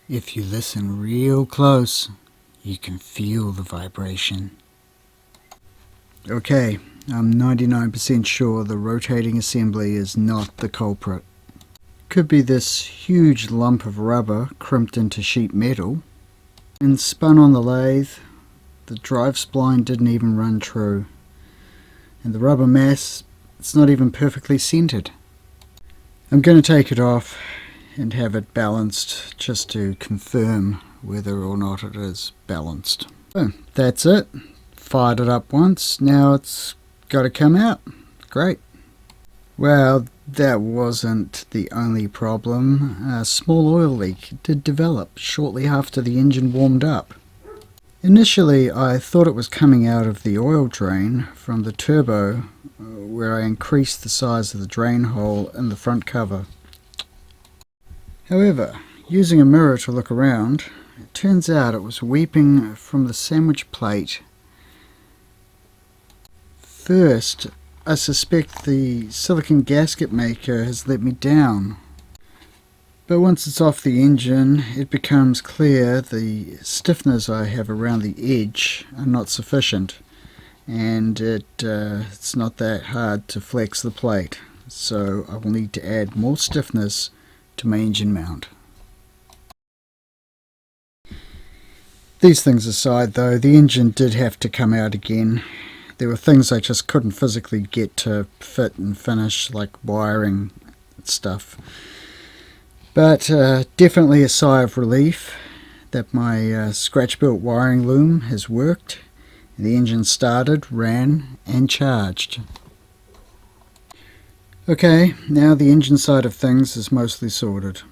If you listen real close, you can feel the vibration. Okay, I'm 99% sure the rotating assembly is not the culprit. Could be this huge lump of rubber crimped into sheet metal and spun on the lathe. The drive spline didn't even run true, and the rubber mass, it's not even perfectly centered. I'm going to take it off and have it balanced just to confirm whether or not it is balanced. So that's it. Fired it up once, now it's got to come out. Great. Well, that wasn't the only problem. A small oil leak did develop shortly after the engine warmed up. Initially I thought it was coming out of the oil drain from the turbo, where I increased the size of the drain hole in the front cover. However, using a mirror to look around, it turns out it was weeping from the sandwich plate. First, I suspect the silicon gasket maker has let me down. But once it's off the engine, it becomes clear the stiffeners I have around the edge are not sufficient, and it's not that hard to flex the plate, so I will need to add more stiffness to my engine mount. These things aside though, the engine did have to come out again. There were things I just couldn't physically get to fit and finish, like wiring stuff. But definitely a sigh of relief that my scratch-built wiring loom has worked. The engine started, ran and charged. Okay, now the engine side of things is mostly sorted.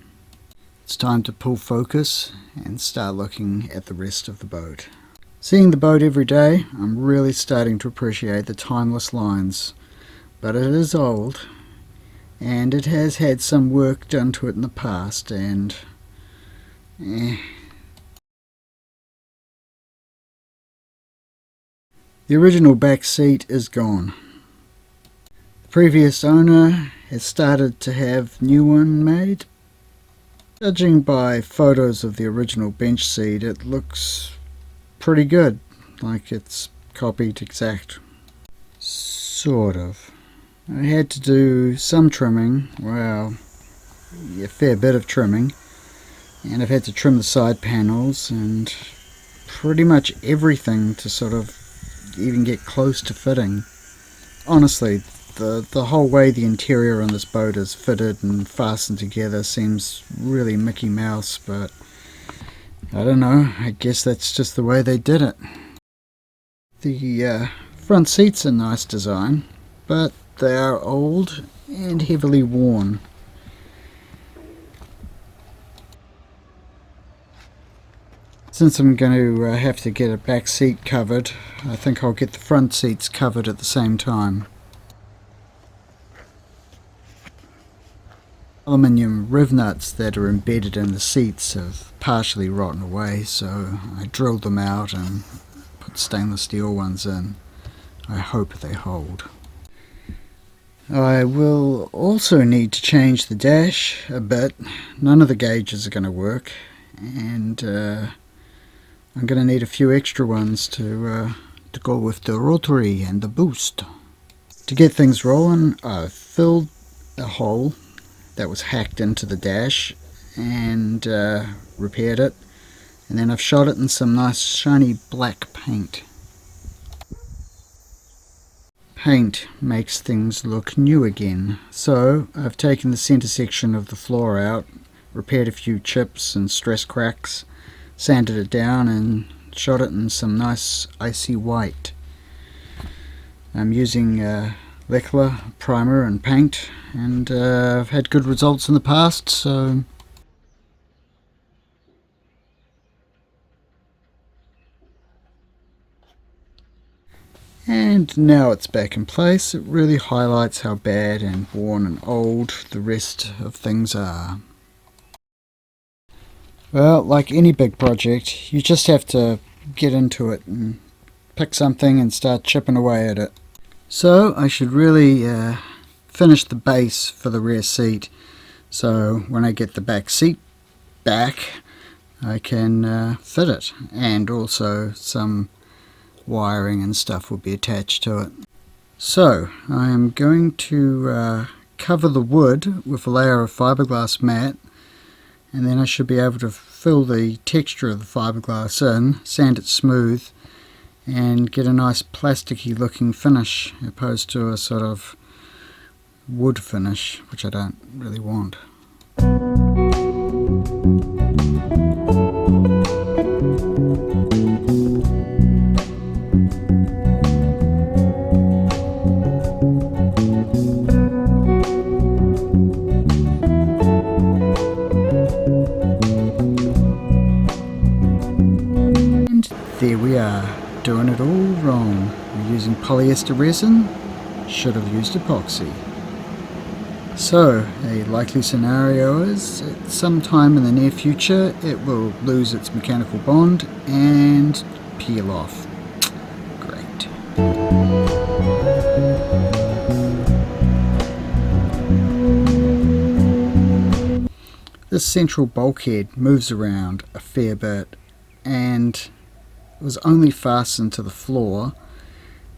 It's time to pull focus and start looking at the rest of the boat. Seeing the boat every day, I'm really starting to appreciate the timeless lines. But it is old, and it has had some work done to it in the past, and The original back seat is gone. The previous owner has started to have new one made. Judging by photos of the original bench seat, it looks pretty good, like it's copied exact. Sort of. I had to do some trimming, well, a fair bit of trimming, and I've had to trim the side panels and pretty much everything to sort of even get close to fitting. Honestly, the whole way the interior on this boat is fitted and fastened together seems really Mickey Mouse, but I don't know, I guess that's just the way they did it. The front seat's a nice design, but they are old and heavily worn. Since I'm going to have to get a back seat covered, I think I'll get the front seats covered at the same time. Aluminium riv nuts that are embedded in the seats have partially rotten away, so I drilled them out and put stainless steel ones in. I hope they hold. I will also need to change the dash a bit. None of the gauges are going to work, and I'm going to need a few extra ones to go with the rotary and the boost. To get things rolling, I filled a hole that was hacked into the dash and repaired it, and then I've shot it in some nice shiny black paint. Paint makes things look new again, so I've taken the center section of the floor out, repaired a few chips and stress cracks, sanded it down and shot it in some nice icy white. I'm using Lechler primer and paint, and I've had good results in the past, so and now it's back in place. It really highlights how bad and worn and old the rest of things are. Well, like any big project, you just have to get into it and pick something and start chipping away at it. So I should really finish the base for the rear seat, so when I get the back seat back I can fit it, and also some wiring and stuff will be attached to it. So I am going to cover the wood with a layer of fiberglass mat, and then I should be able to fill the texture of the fiberglass in, sand it smooth, and get a nice plasticky looking finish opposed to a sort of wood finish, which I don't really want. There we are, doing it all wrong. We're using polyester resin, should have used epoxy. So, a likely scenario is at some time in the near future it will lose its mechanical bond and peel off. Great. This central bulkhead moves around a fair bit, and it was only fastened to the floor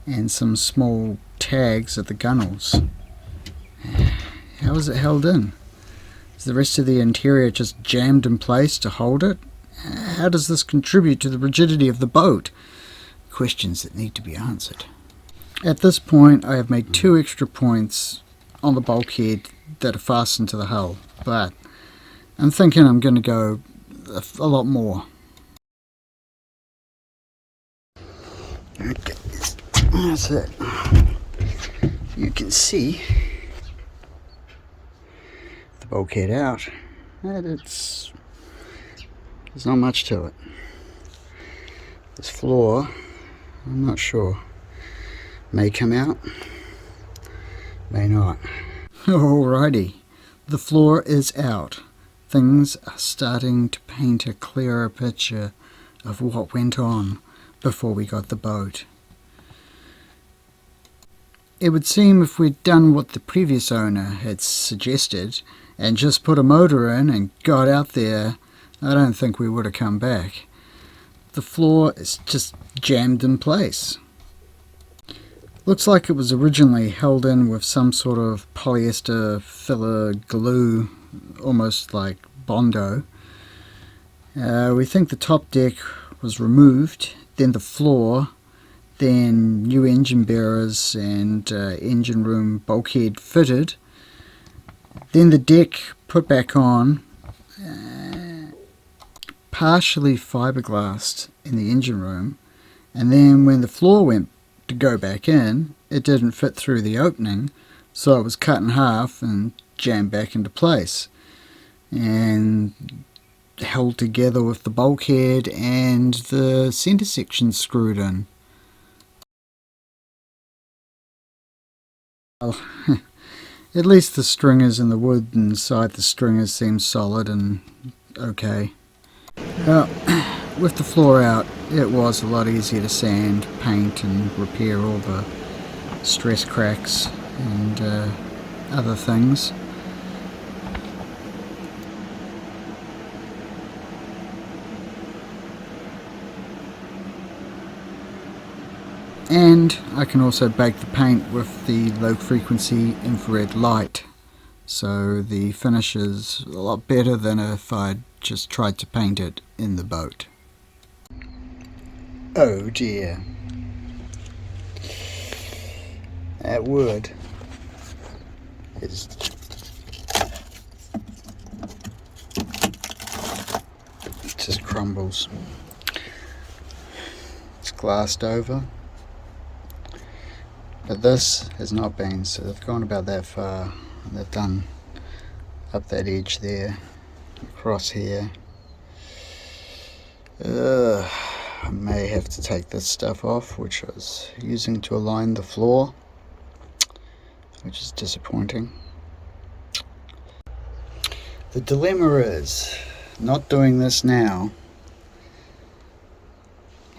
and some small tags at the gunnels. How is it held in? Is the rest of the interior just jammed in place to hold it? How does this contribute to the rigidity of the boat? Questions that need to be answered. At this point I have made 2 extra points on the bulkhead that are fastened to the hull, but I'm thinking I'm going to go a lot more. Okay, that's it. You can see the bulkhead out, and there's not much to it. This floor, I'm not sure, may come out, may not. Alrighty, the floor is out. Things are starting to paint a clearer picture of what went on before we got the boat. It would seem if we'd done what the previous owner had suggested and just put a motor in and got out there, I don't think we would have come back. The floor is just jammed in place. Looks like it was originally held in with some sort of polyester filler glue, almost like Bondo. We think the top deck was removed, then the floor, then new engine bearers and engine room bulkhead fitted, then the deck put back on, partially fiberglassed in the engine room, and then when the floor went to go back in, it didn't fit through the opening, so it was cut in half and jammed back into place and held together with the bulkhead and the centre section screwed in. Well, at least the stringers and the wood inside the stringers seem solid and okay. Well, with the floor out, it was a lot easier to sand, paint and repair all the stress cracks and other things. And I can also bake the paint with the low frequency infrared light, so the finish is a lot better than if I'd just tried to paint it in the boat. Oh dear. That wood is it just crumbles. It's glassed over. But this has not been, so they've gone about that far. They've done up that edge there, across here. I may have to take this stuff off, which I was using to align the floor, which is disappointing. The dilemma is not doing this now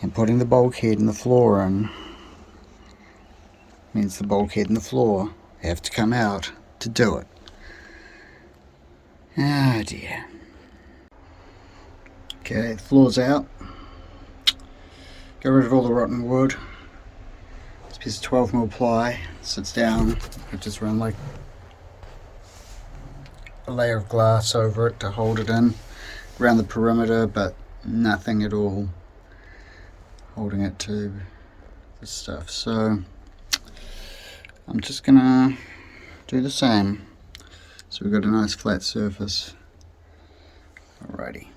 And putting the bulkhead and the floor in means the bulkhead and the floor have to come out to do it. Oh dear. Okay, the floor's out. Get rid of all the rotten wood. This piece of 12mm ply sits down. I just run like a layer of glass over it to hold it in around the perimeter, but nothing at all holding it to the stuff. So I'm just gonna do the same. So we've got a nice flat surface. Alrighty.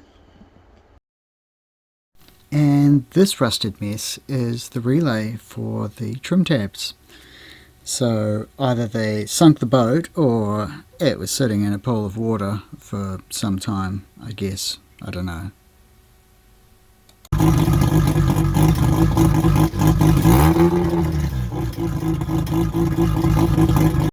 And this rusted mess is the relay for the trim tabs. So either they sunk the boat or it was sitting in a pool of water for some time, I guess. I don't know.